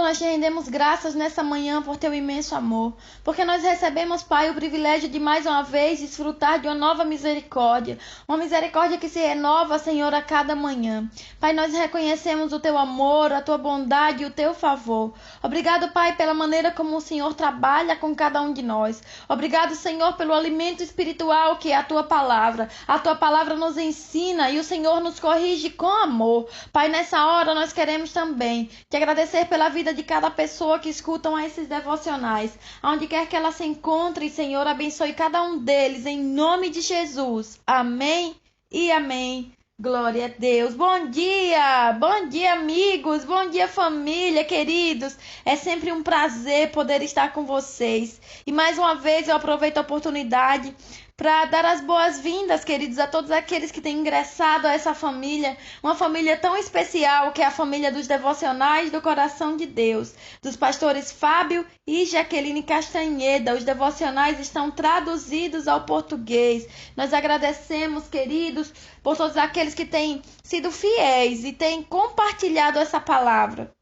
nós te rendemos graças nessa manhã por teu imenso amor, porque nós recebemos, Pai, o privilégio de mais uma vez desfrutar de uma nova misericórdia, uma misericórdia que se renova, Senhor, a cada manhã. Pai, nós reconhecemos o teu amor, a tua bondade e o teu favor. Obrigado, Pai, pela maneira como o Senhor trabalha com cada um de nós. Obrigado, Senhor, pelo alimento espiritual que é a tua palavra. A tua palavra nos ensina e o Senhor nos corrige com amor. Pai, nessa hora nós queremos também te agradecer pela vida de cada pessoa que escutam esses devocionais. Aonde quer que ela se encontre, Senhor, abençoe cada um deles, em nome de Jesus. Amém e amém. Glória a Deus. Bom dia, amigos, bom dia, família, queridos. É sempre um prazer poder estar com vocês. E mais uma vez eu aproveito a oportunidade para dar as boas-vindas, queridos, a todos aqueles que têm ingressado a essa família, uma família tão especial que é a família dos devocionais do coração de Deus, dos pastores Fábio e Jaqueline Castanheda. Os devocionais estão traduzidos ao português. Nós agradecemos, queridos, por todos aqueles que têm sido fiéis e têm compartilhado essa palavra.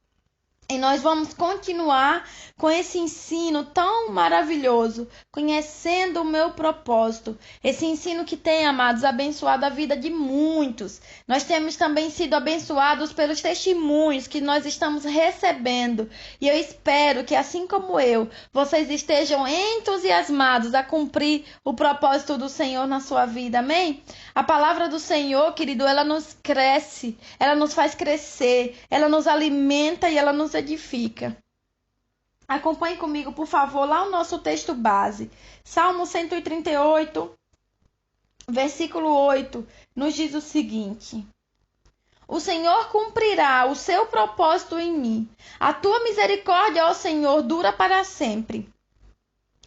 E nós vamos continuar com esse ensino tão maravilhoso, conhecendo o meu propósito. Esse ensino que tem, amados, abençoado a vida de muitos. Nós temos também sido abençoados pelos testemunhos que nós estamos recebendo. E eu espero que, assim como eu, vocês estejam entusiasmados a cumprir o propósito do Senhor na sua vida. Amém? A palavra do Senhor, querido, ela nos cresce, ela nos faz crescer, ela nos alimenta e ela nos edifica. Acompanhe comigo, por favor, lá o nosso texto base. Salmo 138, versículo 8, nos diz o seguinte: O Senhor cumprirá o seu propósito em mim. A tua misericórdia, ó Senhor, dura para sempre.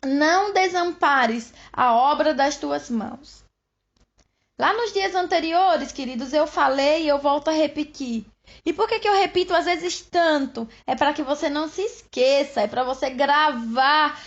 Não desampares a obra das tuas mãos. Lá nos dias anteriores, queridos, eu falei e eu volto a repetir. E por que eu repito às vezes tanto? É para que você não se esqueça, é para você gravar,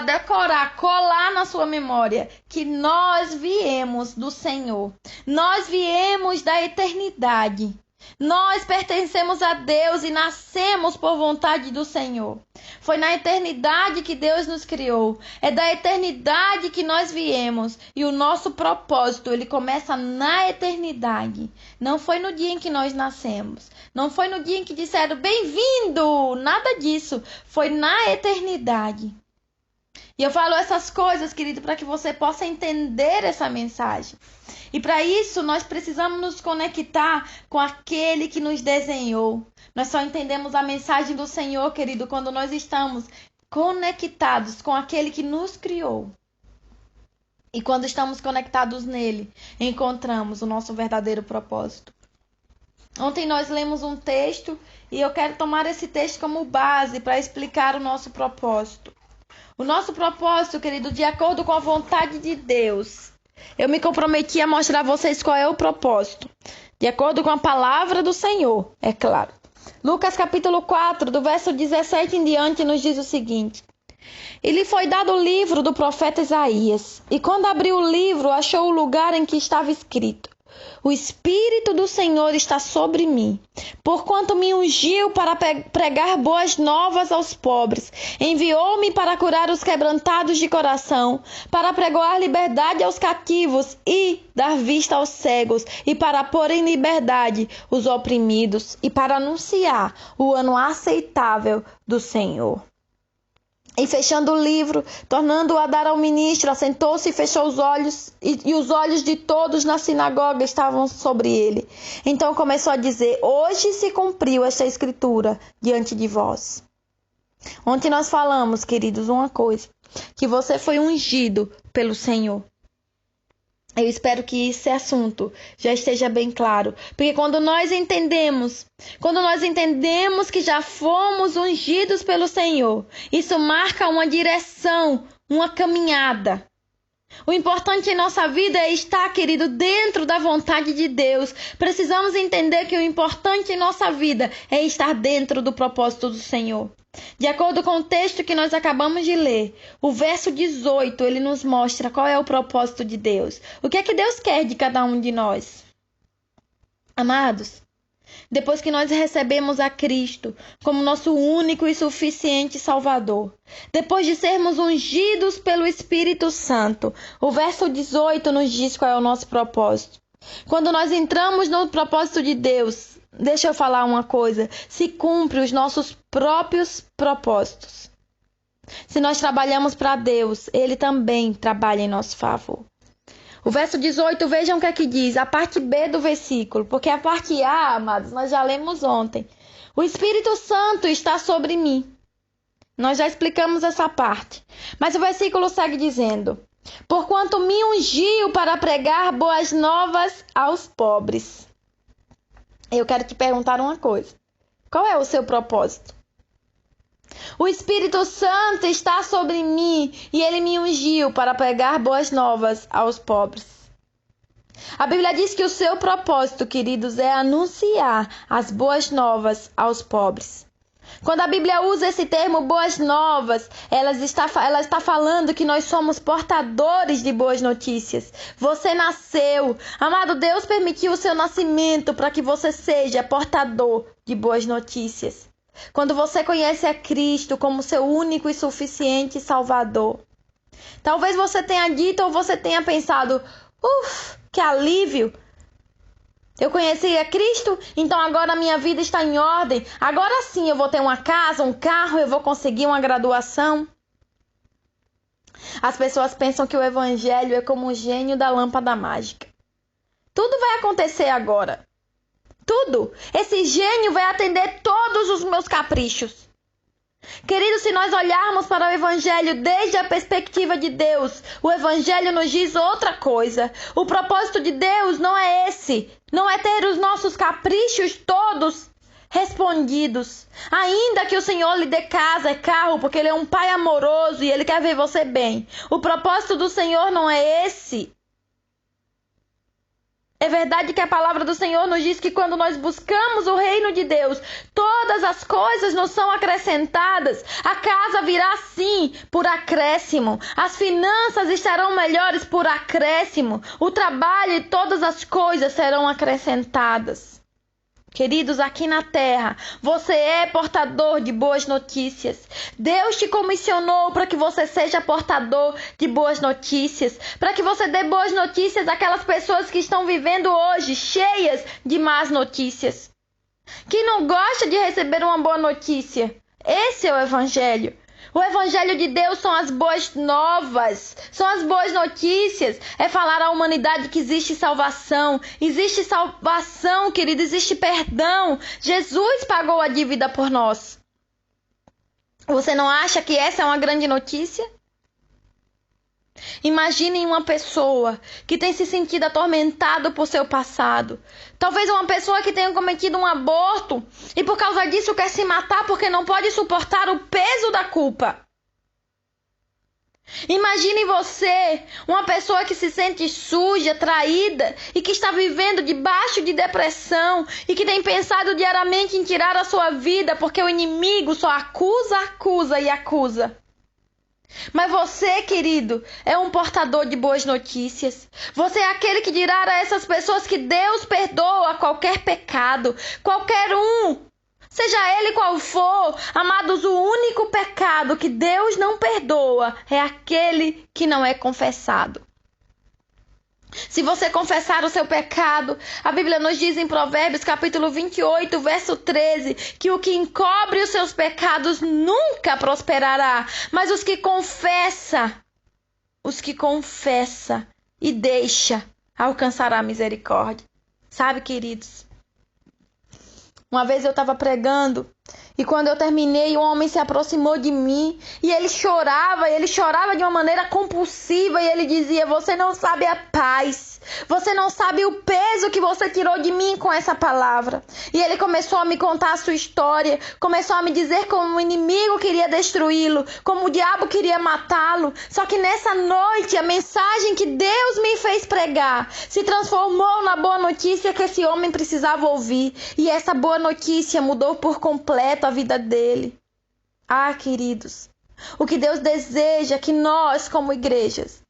decorar, colar na sua memória que nós viemos do Senhor. Nós viemos da eternidade. Nós pertencemos a Deus e nascemos por vontade do Senhor. Foi na eternidade que Deus nos criou. É da eternidade que nós viemos. E o nosso propósito, ele começa na eternidade. Não foi no dia em que nós nascemos. Não foi no dia em que disseram bem-vindo. Nada disso. Foi na eternidade. E eu falo essas coisas, querido, para que você possa entender essa mensagem. E para isso, nós precisamos nos conectar com aquele que nos desenhou. Nós só entendemos a mensagem do Senhor, querido, quando nós estamos conectados com aquele que nos criou. E quando estamos conectados nele, encontramos o nosso verdadeiro propósito. Ontem nós lemos um texto e eu quero tomar esse texto como base para explicar o nosso propósito. O nosso propósito, querido, de acordo com a vontade de Deus. Eu me comprometi a mostrar a vocês qual é o propósito. De acordo com a palavra do Senhor, é claro. Lucas capítulo 4, do verso 17 em diante, nos diz o seguinte: E lhe foi dado o livro do profeta Isaías. E quando abriu o livro, achou o lugar em que estava escrito: O Espírito do Senhor está sobre mim, porquanto me ungiu para pregar boas novas aos pobres. Enviou-me para curar os quebrantados de coração, para pregoar liberdade aos cativos e dar vista aos cegos, e para pôr em liberdade os oprimidos, e para anunciar o ano aceitável do Senhor. E fechando o livro, tornando-o a dar ao ministro, assentou-se e fechou os olhos, e os olhos de todos na sinagoga estavam sobre ele. Então começou a dizer: Hoje se cumpriu esta escritura diante de vós. Ontem nós falamos, queridos, uma coisa, que você foi ungido pelo Senhor. Eu espero que esse assunto já esteja bem claro. Porque quando nós entendemos que já fomos ungidos pelo Senhor, isso marca uma direção, uma caminhada. O importante em nossa vida é estar, querido, dentro da vontade de Deus. Precisamos entender que o importante em nossa vida é estar dentro do propósito do Senhor. De acordo com o texto que nós acabamos de ler, o verso 18, ele nos mostra qual é o propósito de Deus. O que é que Deus quer de cada um de nós? Amados, Depois que nós recebemos a Cristo como nosso único e suficiente Salvador, depois de sermos ungidos pelo Espírito Santo, o verso 18 nos diz qual é o nosso propósito. Quando nós entramos no propósito de Deus, deixa eu falar uma coisa, se cumpre os nossos próprios propósitos. Se nós trabalhamos para Deus, Ele também trabalha em nosso favor. O verso 18, vejam o que é que diz, a parte B do versículo, porque a parte A, amados, nós já lemos ontem. O Espírito Santo está sobre mim. Nós já explicamos essa parte. Mas o versículo segue dizendo, porquanto me ungiu para pregar boas novas aos pobres. Eu quero te perguntar uma coisa. Qual é o seu propósito? O Espírito Santo está sobre mim e Ele me ungiu para pregar boas novas aos pobres. A Bíblia diz que o seu propósito, queridos, é anunciar as boas novas aos pobres. Quando a Bíblia usa esse termo boas novas, ela está falando que nós somos portadores de boas notícias. Você nasceu. Amado, Deus permitiu o seu nascimento para que você seja portador de boas notícias. Quando você conhece a Cristo como seu único e suficiente Salvador. Talvez você tenha dito ou você tenha pensado, que alívio! Eu conheci a Cristo, então agora a minha vida está em ordem. Agora sim eu vou ter uma casa, um carro, eu vou conseguir uma graduação. As pessoas pensam que o Evangelho é como um gênio da lâmpada mágica. Tudo vai acontecer agora. Tudo. Esse gênio vai atender todos os meus caprichos. Queridos, se nós olharmos para o Evangelho desde a perspectiva de Deus, o Evangelho nos diz outra coisa. O propósito de Deus não é esse. Não é ter os nossos caprichos todos respondidos. Ainda que o Senhor lhe dê casa e carro, porque Ele é um Pai amoroso e Ele quer ver você bem. O propósito do Senhor não é esse. É verdade que a palavra do Senhor nos diz que quando nós buscamos o reino de Deus, todas as coisas nos são acrescentadas. A casa virá sim por acréscimo. As finanças estarão melhores por acréscimo. O trabalho e todas as coisas serão acrescentadas. Queridos, aqui na terra, você é portador de boas notícias. Deus te comissionou para que você seja portador de boas notícias. Para que você dê boas notícias àquelas pessoas que estão vivendo hoje cheias de más notícias. Que não gosta de receber uma boa notícia. Esse é o Evangelho. O Evangelho de Deus são as boas novas, são as boas notícias. É falar à humanidade que existe salvação, querido, existe perdão. Jesus pagou a dívida por nós. Você não acha que essa é uma grande notícia? Imaginem uma pessoa que tem se sentido atormentado por seu passado. Talvez uma pessoa que tenha cometido um aborto e por causa disso quer se matar porque não pode suportar o peso da culpa. Imagine você, uma pessoa que se sente suja, traída e que está vivendo debaixo de depressão e que tem pensado diariamente em tirar a sua vida porque o inimigo só acusa e acusa. Mas você, querido, é um portador de boas notícias. Você é aquele que dirá a essas pessoas que Deus perdoa qualquer pecado, qualquer um, seja ele qual for. Amados, o único pecado que Deus não perdoa é aquele que não é confessado. Se você confessar o seu pecado, a Bíblia nos diz em Provérbios capítulo 28, verso 13, que o que encobre os seus pecados nunca prosperará, mas os que confessa e deixa, alcançará misericórdia. Sabe, queridos? Uma vez eu estava pregando e quando eu terminei, um homem se aproximou de mim e ele chorava de uma maneira compulsiva e ele dizia: você não sabe a paz, você não sabe o peso que você tirou de mim com essa palavra. E ele começou a me contar a sua história, começou a me dizer como o inimigo queria destruí-lo, como o diabo queria matá-lo. Só que nessa noite, a mensagem que Deus me fez pregar se transformou na boa notícia que esse homem precisava ouvir. E essa boa notícia mudou por completo a vida dele. Ah, queridos, o que Deus deseja é que nós, como igrejas,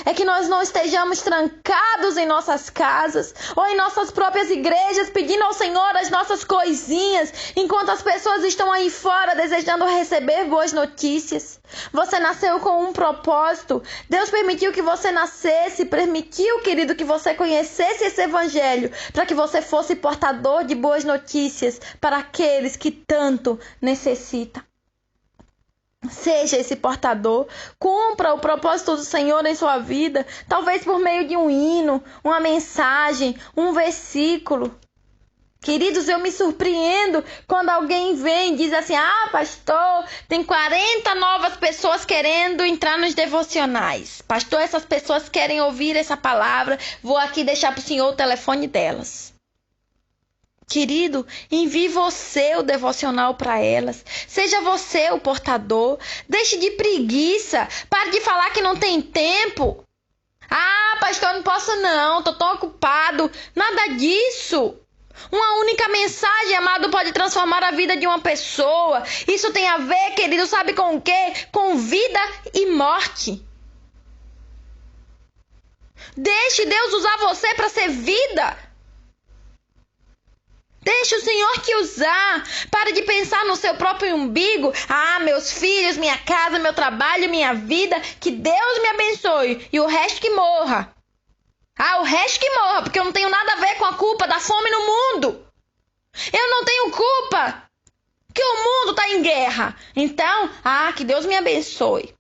é que nós não estejamos trancados em nossas casas ou em nossas próprias igrejas pedindo ao Senhor as nossas coisinhas, enquanto as pessoas estão aí fora desejando receber boas notícias. Você nasceu com um propósito. Deus permitiu que você nascesse, permitiu, querido, que você conhecesse esse evangelho, para que você fosse portador de boas notícias para aqueles que tanto necessitam. Seja esse portador, cumpra o propósito do Senhor em sua vida, talvez por meio de um hino, uma mensagem, um versículo. Queridos, eu me surpreendo quando alguém vem e diz assim: pastor, tem 40 novas pessoas querendo entrar nos devocionais. Pastor, essas pessoas querem ouvir essa palavra, vou aqui deixar para o senhor o telefone delas. Querido, envie você o devocional para elas. Seja você o portador. Deixe de preguiça. Pare de falar que não tem tempo. Pastor, não posso não. Tô tão ocupado. Nada disso. Uma única mensagem, amado, pode transformar a vida de uma pessoa. Isso tem a ver, querido, sabe com o quê? Com vida e morte. Deixe Deus usar você para ser vida. Deixe o Senhor te usar. Pare de pensar no seu próprio umbigo. Meus filhos, minha casa, meu trabalho, minha vida. Que Deus me abençoe. E o resto que morra. O resto que morra, porque eu não tenho nada a ver com a culpa da fome no mundo. Eu não tenho culpa que o mundo está em guerra. Então, que Deus me abençoe.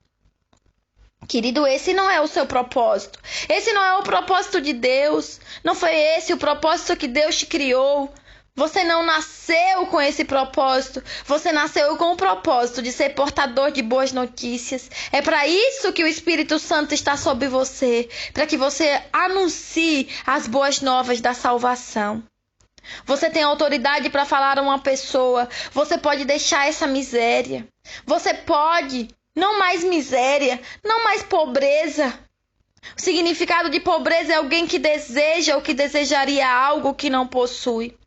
Querido, esse não é o seu propósito. Esse não é o propósito de Deus. Não foi esse o propósito que Deus te criou. Você não nasceu com esse propósito. Você nasceu com o propósito de ser portador de boas notícias. É para isso que o Espírito Santo está sobre você. Para que você anuncie as boas novas da salvação. Você tem autoridade para falar a uma pessoa. Você pode deixar essa miséria. Você pode. Não mais miséria. Não mais pobreza. O significado de pobreza é alguém que deseja ou que desejaria algo que não possui.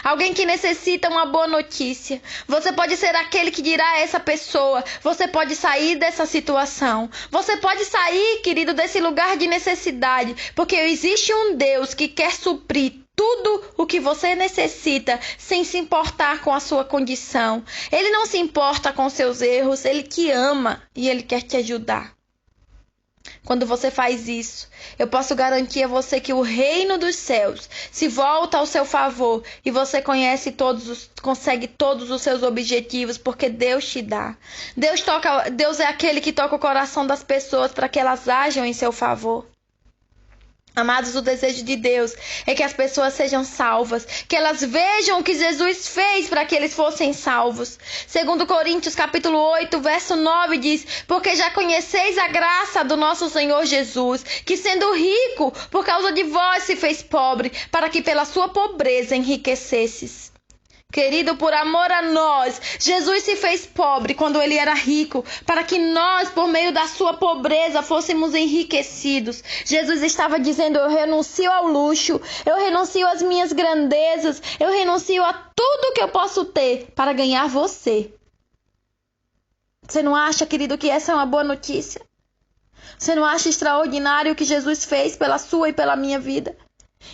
Alguém que necessita uma boa notícia. Você pode ser aquele que dirá a essa pessoa: você pode sair dessa situação. Você pode sair, querido, desse lugar de necessidade. Porque existe um Deus que quer suprir tudo o que você necessita, sem se importar com a sua condição. Ele não se importa com seus erros. Ele te ama e Ele quer te ajudar. Quando você faz isso, eu posso garantir a você que o reino dos céus se volta ao seu favor e você consegue todos os seus objetivos, porque Deus te dá. Deus é aquele que toca o coração das pessoas para que elas ajam em seu favor. Amados, o desejo de Deus é que as pessoas sejam salvas, que elas vejam o que Jesus fez para que eles fossem salvos. 2 Coríntios capítulo 8, verso 9 diz: porque já conheceis a graça do nosso Senhor Jesus, que sendo rico, por causa de vós se fez pobre, para que pela sua pobreza enriquecesses. Querido, por amor a nós, Jesus se fez pobre quando ele era rico, para que nós, por meio da sua pobreza, fôssemos enriquecidos. Jesus estava dizendo: eu renuncio ao luxo, eu renuncio às minhas grandezas, eu renuncio a tudo que eu posso ter para ganhar você. Você não acha, querido, que essa é uma boa notícia? Você não acha extraordinário o que Jesus fez pela sua e pela minha vida?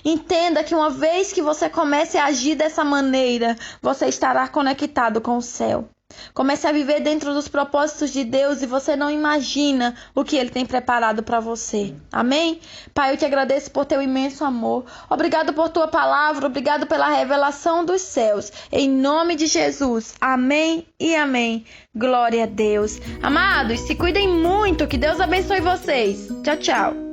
Entenda que uma vez que você comece a agir dessa maneira, você estará conectado com o céu. Comece a viver dentro dos propósitos de Deus e você não imagina o que Ele tem preparado para você. Amém? Pai, eu te agradeço por teu imenso amor. Obrigado por tua palavra, obrigado pela revelação dos céus. Em nome de Jesus. Amém e amém. Glória a Deus. Amados, se cuidem muito. Que Deus abençoe vocês. Tchau, tchau.